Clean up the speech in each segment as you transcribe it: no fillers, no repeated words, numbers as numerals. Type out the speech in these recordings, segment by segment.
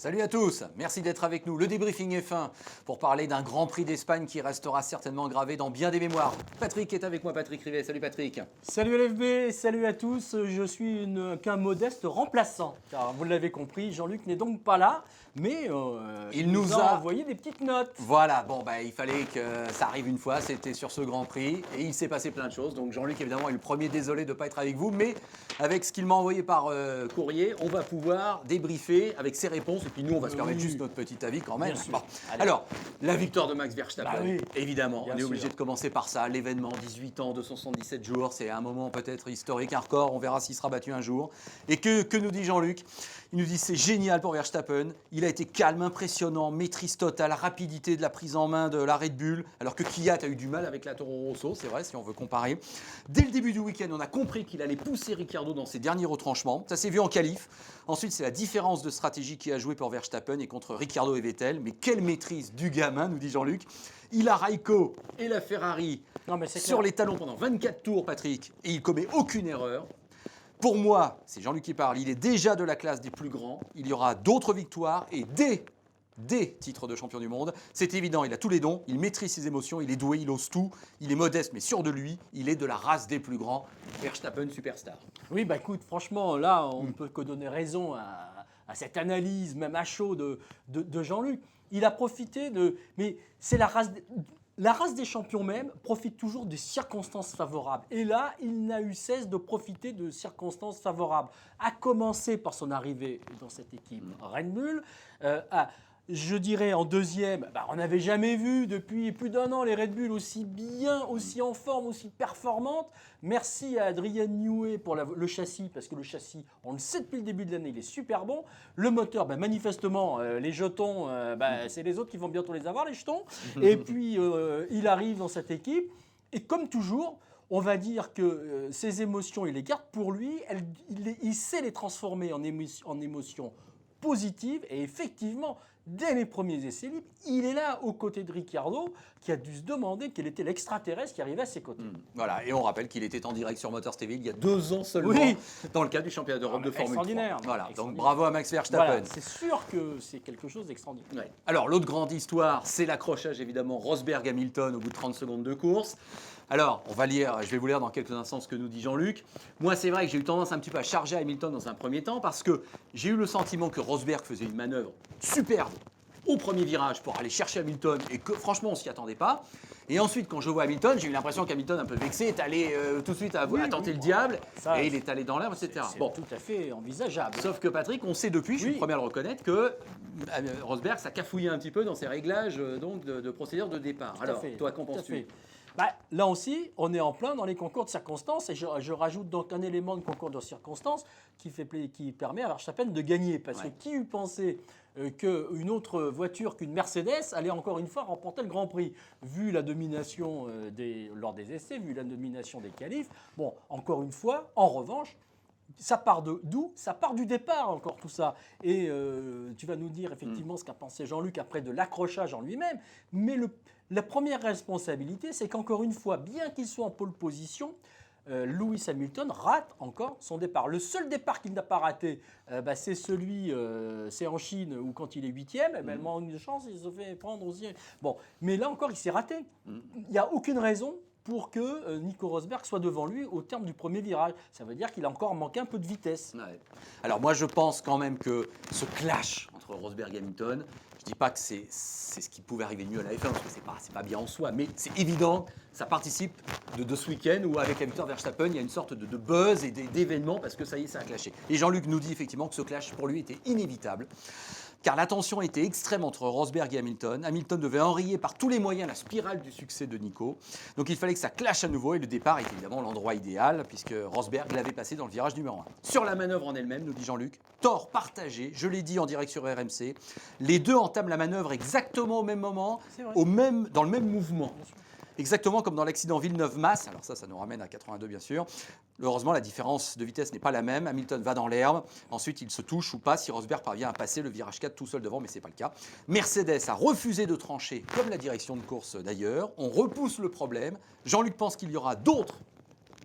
Salut à tous, merci d'être avec nous. Le débriefing F1 pour parler d'un Grand Prix d'Espagne qui restera certainement gravé dans bien des mémoires. Patrick est avec moi, Patrick Rivet. Salut Patrick. Salut LFB, salut à tous. Je suis qu'un modeste remplaçant. Car vous l'avez compris, Jean-Luc n'est donc pas là, mais il nous a envoyé des petites notes. Voilà, il fallait que ça arrive une fois, c'était sur ce Grand Prix et il s'est passé plein de choses. Donc Jean-Luc évidemment est le premier désolé de ne pas être avec vous, mais avec ce qu'il m'a envoyé par courrier, on va pouvoir débriefer avec ses réponses et puis nous on va se permettre juste notre petit avis quand même. Bon. Alors, la victoire de Max Verstappen, évidemment, on est obligé de commencer par ça, l'événement, 18 ans, 277 jours, c'est un moment peut-être historique, un record, on verra s'il sera battu un jour. Et que nous dit Jean-Luc? Il nous dit c'est génial pour Verstappen, il a été calme, impressionnant, maîtrise totale, rapidité de la prise en main de la Red Bull, alors que Kvyat a eu du mal avec la Toro Rosso, c'est vrai si on veut comparer. Dès le début du week-end, on a compris qu'il allait pousser Ricciardo dans ses derniers retranchements, ça s'est vu en qualif. Ensuite, c'est la différence de stratégie qui a joué pour Verstappen et contre Ricciardo et Vettel, mais quelle maîtrise du gamin, nous dit Jean-Luc. Il a Raikko et la Ferrari sur les talons pendant 24 tours, Patrick, et il commet aucune erreur. Pour moi, c'est Jean-Luc qui parle, il est déjà de la classe des plus grands. Il y aura d'autres victoires et des titres de champion du monde. C'est évident, il a tous les dons, il maîtrise ses émotions, il est doué, il ose tout, il est modeste mais sûr de lui, il est de la race des plus grands. Verstappen, superstar. Oui, écoute, franchement, là, on ne peut que donner raison à cette analyse, même à chaud, de Jean-Luc. Il a profité de... Mais c'est la race... La race des champions même profite toujours de circonstances favorables. Et là, il n'a eu cesse de profiter de circonstances favorables. À commencer par son arrivée dans cette équipe Red Bull. Je dirais en deuxième, on n'avait jamais vu depuis plus d'un an les Red Bull aussi bien, aussi en forme, aussi performantes. Merci à Adrien Newey pour le châssis, parce que le châssis, on le sait depuis le début de l'année, il est super bon. Le moteur, manifestement, les jetons, c'est les autres qui vont bientôt les avoir, les jetons. Et puis, il arrive dans cette équipe. Et comme toujours, on va dire que ses émotions, il les garde pour lui. Il sait les transformer en émotions positives. Et effectivement, dès les premiers essais libres, il est là aux côtés de Ricciardo, qui a dû se demander quel était l'extraterrestre qui arrivait à ses côtés. Voilà, et on rappelle qu'il était en direct sur Motor TV il y a 2 ans seulement, dans le cadre du championnat d'Europe de Formule 3. Voilà, donc bravo à Max Verstappen. Voilà, c'est sûr que c'est quelque chose d'extraordinaire. Ouais. Alors, l'autre grande histoire, c'est l'accrochage évidemment Rosberg-Hamilton au bout de 30 secondes de course. Alors, je vais vous lire dans quelques instants ce que nous dit Jean-Luc. Moi, c'est vrai que j'ai eu tendance un petit peu à charger Hamilton dans un premier temps parce que j'ai eu le sentiment que Rosberg faisait une manœuvre superbe au premier virage pour aller chercher Hamilton et que franchement, on s'y attendait pas. Et ensuite, quand je vois Hamilton, j'ai eu l'impression qu'Hamilton, un peu vexé, est allé tout de suite à tenter le diable et il est allé dans l'herbe, etc. C'est tout à fait envisageable. Sauf que Patrick, on sait depuis, je suis le premier à le reconnaître, que Rosberg, ça cafouillait un petit peu dans ses réglages de procédure de départ. Alors, toi, qu'en penses-tu ? Là aussi, on est en plein dans les concours de circonstances et je rajoute donc un élément de concours de circonstances qui permet à Verstappen de gagner. Parce que qui eût pensé qu'une autre voiture qu'une Mercedes allait encore une fois remporter le Grand Prix, vu la domination lors des essais, vu la domination des qualifs. Bon, encore une fois, en revanche, ça part d'où ? Ça part du départ encore tout ça. Et tu vas nous dire effectivement ce qu'a pensé Jean-Luc après de l'accrochage en lui-même. Mais la première responsabilité, c'est qu'encore une fois, bien qu'il soit en pole position, Lewis Hamilton rate encore son départ. Le seul départ qu'il n'a pas raté, c'est c'est en Chine où quand il est 8e, il manque de chance, il se fait prendre aussi. Bon, mais là encore, il s'est raté. Il n'y a aucune raison pour que Nico Rosberg soit devant lui au terme du premier virage. Ça veut dire qu'il a encore manqué un peu de vitesse. Ouais. Alors moi, je pense quand même que ce clash entre Rosberg et Hamilton, je ne dis pas que c'est ce qui pouvait arriver de mieux à la F1, parce que c'est pas bien en soi, mais c'est évident, ça participe de ce week-end où avec Hamilton Verstappen, il y a une sorte de buzz et d'événements, parce que ça y est, ça a clashé. Et Jean-Luc nous dit effectivement que ce clash, pour lui, était inévitable. Car la tension était extrême entre Rosberg et Hamilton. Hamilton devait enrayer par tous les moyens la spirale du succès de Nico. Donc il fallait que ça clash à nouveau et le départ était évidemment l'endroit idéal puisque Rosberg l'avait passé dans le virage numéro 1. Sur la manœuvre en elle-même, nous dit Jean-Luc, tort partagé, je l'ai dit en direct sur RMC. Les deux entament la manœuvre exactement au même moment, dans le même mouvement. Exactement comme dans l'accident Villeneuve-Mass, alors ça nous ramène à 82 bien sûr. Heureusement, la différence de vitesse n'est pas la même. Hamilton va dans l'herbe, ensuite il se touche ou pas si Rosberg parvient à passer le virage 4 tout seul devant, mais ce n'est pas le cas. Mercedes a refusé de trancher, comme la direction de course d'ailleurs. On repousse le problème. Jean-Luc pense qu'il y aura d'autres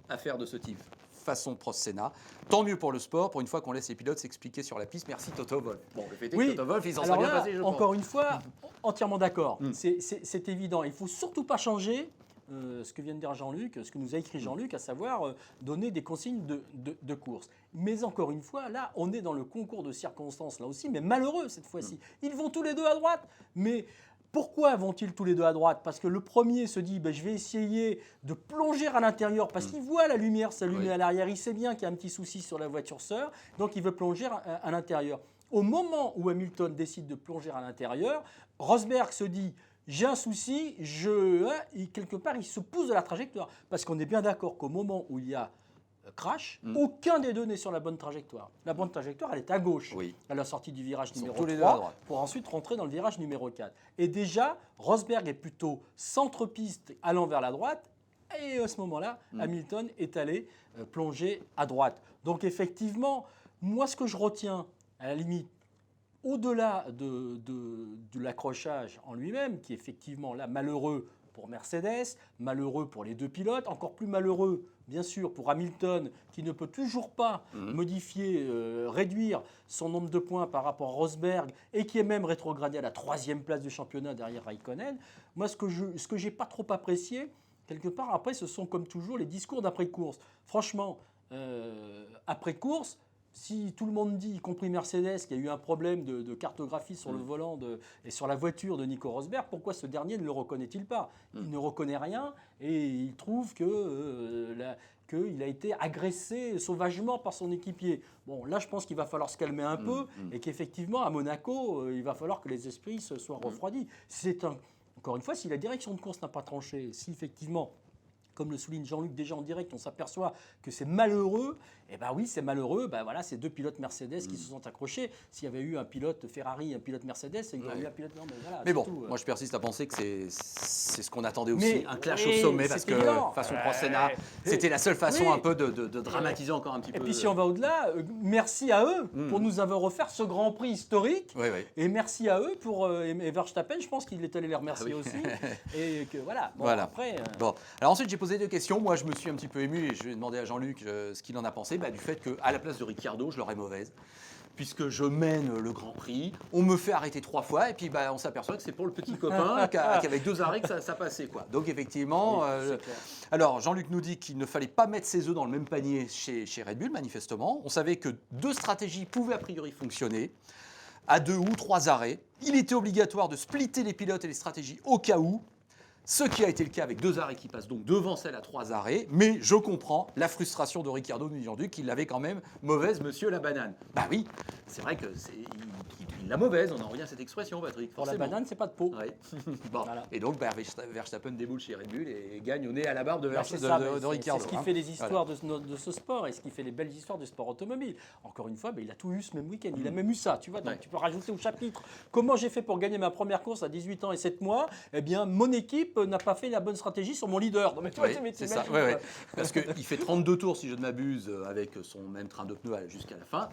affaires de ce type façon Prost Senna. Tant mieux pour le sport, pour une fois qu'on laisse les pilotes s'expliquer sur la piste. Merci Toto Wolff. Bon, le fait est que Toto Wolff, il s'en serait bien passé, je pense. Encore une fois, entièrement d'accord. C'est évident. Il ne faut surtout pas changer ce que vient de dire Jean-Luc, ce que nous a écrit Jean-Luc, à savoir donner des consignes de course. Mais encore une fois, là, on est dans le concours de circonstances, là aussi, mais malheureux cette fois-ci. Ils vont tous les deux à droite, mais... Pourquoi vont-ils tous les deux à droite? Parce que le premier se dit je vais essayer de plonger à l'intérieur parce qu'il voit la lumière s'allumer à l'arrière. Il sait bien qu'il y a un petit souci sur la voiture sœur, donc il veut plonger à l'intérieur. Au moment où Hamilton décide de plonger à l'intérieur, Rosberg se dit j'ai un souci, quelque part il se pousse de la trajectoire. Parce qu'on est bien d'accord qu'au moment où il y a crash, aucun des deux n'est sur la bonne trajectoire. La bonne trajectoire, elle est à gauche, à la sortie du virage numéro 3, pour ensuite rentrer dans le virage numéro 4. Et déjà, Rosberg est plutôt centre-piste allant vers la droite, et à ce moment-là, Hamilton est allé plonger à droite. Donc effectivement, moi ce que je retiens, à la limite, au-delà de l'accrochage en lui-même, qui est effectivement là malheureux pour Mercedes, malheureux pour les deux pilotes, encore plus malheureux, bien sûr, pour Hamilton, qui ne peut toujours pas modifier, réduire son nombre de points par rapport à Rosberg, et qui est même rétrogradé à la 3e place du championnat derrière Raikkonen. Moi, ce que je n'ai pas trop apprécié, quelque part, après, ce sont comme toujours les discours d'après-course. Franchement, après-course, si tout le monde dit, y compris Mercedes, qu'il y a eu un problème de cartographie sur le volant et sur la voiture de Nico Rosberg, pourquoi ce dernier ne le reconnaît-il pas? Il ne reconnaît rien et il trouve qu'il a été agressé sauvagement par son équipier. Bon, là, je pense qu'il va falloir se calmer un peu et qu'effectivement, à Monaco, il va falloir que les esprits se soient refroidis. Encore une fois, si la direction de course n'a pas tranché, si effectivement... Comme le souligne Jean-Luc déjà en direct, on s'aperçoit que c'est malheureux. Eh bien oui, c'est malheureux. Ben voilà, c'est deux pilotes Mercedes qui se sont accrochés. S'il y avait eu un pilote Ferrari, un pilote Mercedes, il y aurait eu un pilote... Non, voilà, mais bon, tout. Moi je persiste à penser que c'est ce qu'on attendait aussi, un clash au sommet, parce que façon Prost Senna, c'était la seule façon un peu de dramatiser encore un petit peu. Et puis si on va au-delà, merci à eux pour nous avoir offert ce Grand Prix historique. Et merci à eux pour... et Verstappen, je pense qu'il est allé les remercier aussi. Et que voilà. Bon, après... Bon. Alors ensuite, j'ai posé 2 questions. Moi, je me suis un petit peu ému et je vais demander à Jean-Luc ce qu'il en a pensé du fait qu'à la place de Ricciardo, je l'aurais mauvaise. Puisque je mène le Grand Prix, on me fait arrêter 3 fois et puis on s'aperçoit que c'est pour le petit copain qu'avec 2 arrêts que ça passait, quoi. Donc effectivement, alors Jean-Luc nous dit qu'il ne fallait pas mettre ses œufs dans le même panier chez Red Bull, manifestement. On savait que 2 stratégies pouvaient a priori fonctionner à 2 ou 3 arrêts. Il était obligatoire de splitter les pilotes et les stratégies au cas où. Ce qui a été le cas avec 2 arrêts qui passent donc devant celle à 3 arrêts. Mais je comprends la frustration de Ricciardo nous disant qu'il avait quand même mauvaise monsieur la banane. Bah oui, c'est vrai que il l'a mauvaise, on en revient à cette expression, Patrick. Pour la banane, c'est pas de peau. Ouais. Bon. Voilà. Et donc Verstappen déboule chez Red Bull et gagne au nez à la barbe de Ricciardo. C'est ce qui fait les histoires de ce sport et ce qui fait les belles histoires du sport automobile. Encore une fois, il a tout eu ce même week-end. Il a même eu ça, tu vois. Donc tu peux rajouter au chapitre. Comment j'ai fait pour gagner ma première course à 18 ans et 7 mois? Eh bien, mon équipe n'a pas fait la bonne stratégie sur mon leader. Donc, c'est ça. Parce qu'il fait 32 tours, si je ne m'abuse, avec son même train de pneus jusqu'à la fin.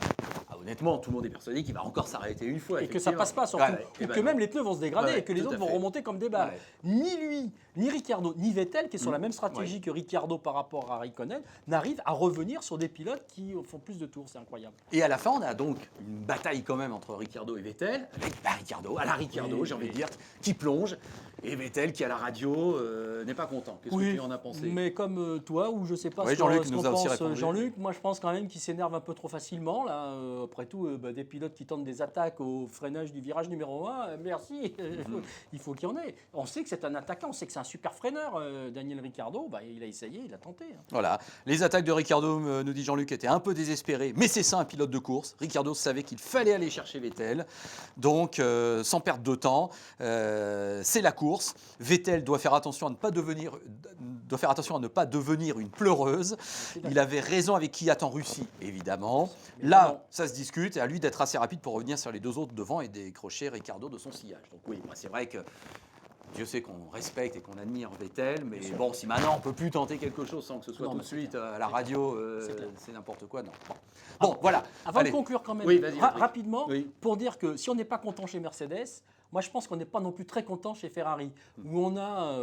Honnêtement, tout le monde est persuadé qu'il va encore s'arrêter une fois. Et que ça passe pas, surtout. Ou que même les pneus vont se dégrader et que les autres vont remonter comme des balles. Ni lui, ni Ricciardo, ni Vettel, qui est sur la même stratégie que Ricciardo par rapport à Raikkonen, n'arrivent à revenir sur des pilotes qui font plus de tours. C'est incroyable. Et à la fin, on a donc une bataille quand même entre Ricciardo et Vettel, avec Ricciardo, j'ai envie de dire, qui plonge. Et Vettel, qui à la radio, n'est pas content. Qu'est-ce que tu en as pensé? Mais comme toi, ou je ne sais pas ce qu'on pense, Jean-Luc, moi je pense quand même qu'il s'énerve un peu trop facilement. Là. Après tout, des pilotes qui tentent des attaques au freinage du virage numéro 1, merci, il faut qu'il y en ait. On sait que c'est un attaquant, on sait que c'est un super freineur, Daniel Ricciardo, il a essayé, il a tenté. Voilà, les attaques de Ricciardo, nous dit Jean-Luc, étaient un peu désespérées, mais c'est ça un pilote de course. Ricciardo savait qu'il fallait aller chercher Vettel, donc sans perdre de temps, c'est la course. Vettel doit faire attention à ne pas devenir une pleureuse. Il avait raison avec Kvyat en Russie, évidemment. Là, ça se discute et à lui d'être assez rapide pour revenir sur les 2 autres devant et décrocher Ricciardo de son sillage. Donc oui, c'est vrai que Dieu sait qu'on respecte et qu'on admire Vettel, mais bon, si maintenant on ne peut plus tenter quelque chose sans que ce soit tout de suite à la radio, c'est n'importe quoi, non. Bon, voilà. Avant de conclure quand même, rapidement, pour dire que si on n'est pas content chez Mercedes, Moi, je pense qu'on n'est pas non plus très content chez Ferrari, où on a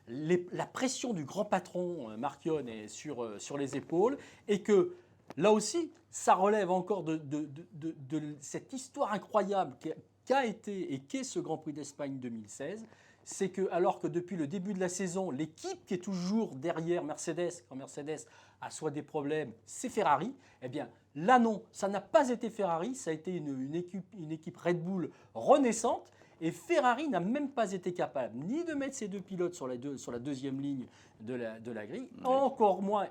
la pression du grand patron, Marchione, sur les épaules, et que là aussi, ça relève encore de cette histoire incroyable qu'a été et qu'est ce Grand Prix d'Espagne 2016. C'est que, alors que depuis le début de la saison, l'équipe qui est toujours derrière Mercedes, quand Mercedes a soit des problèmes, c'est Ferrari. Eh bien, là non, ça n'a pas été Ferrari, ça a été une équipe Red Bull renaissante. Et Ferrari n'a même pas été capable ni de mettre ses deux pilotes sur la deuxième ligne de la grille, encore moins,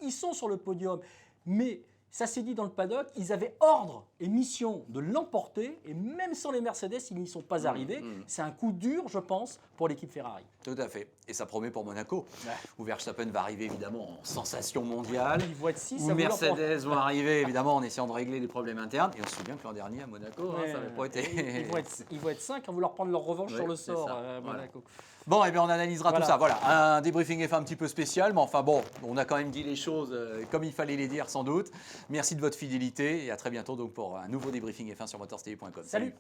ils sont sur le podium, mais ça s'est dit dans le paddock, ils avaient ordre et mission de l'emporter, et même sans les Mercedes, ils n'y sont pas arrivés. C'est un coup dur, je pense, pour l'équipe Ferrari. Tout à fait. Et ça promet pour Monaco, Ouais. où Verstappen va arriver évidemment en sensation mondiale. Ils vont être 6 Où Mercedes vont arriver évidemment en essayant de régler les problèmes internes. Et on se souvient que l'an dernier à Monaco, ça n'avait pas été. Ils vont être 5 à vouloir prendre leur revanche Oui, sur le c'est sort ça. à Voilà. Monaco. Bon, et bien on analysera Voilà. tout ça. Voilà, un débriefing F1 un petit peu spécial, mais enfin bon, on a quand même dit les choses comme il fallait les dire sans doute. Merci de votre fidélité et à très bientôt donc pour un nouveau débriefing F1 sur motorstv.com. Salut.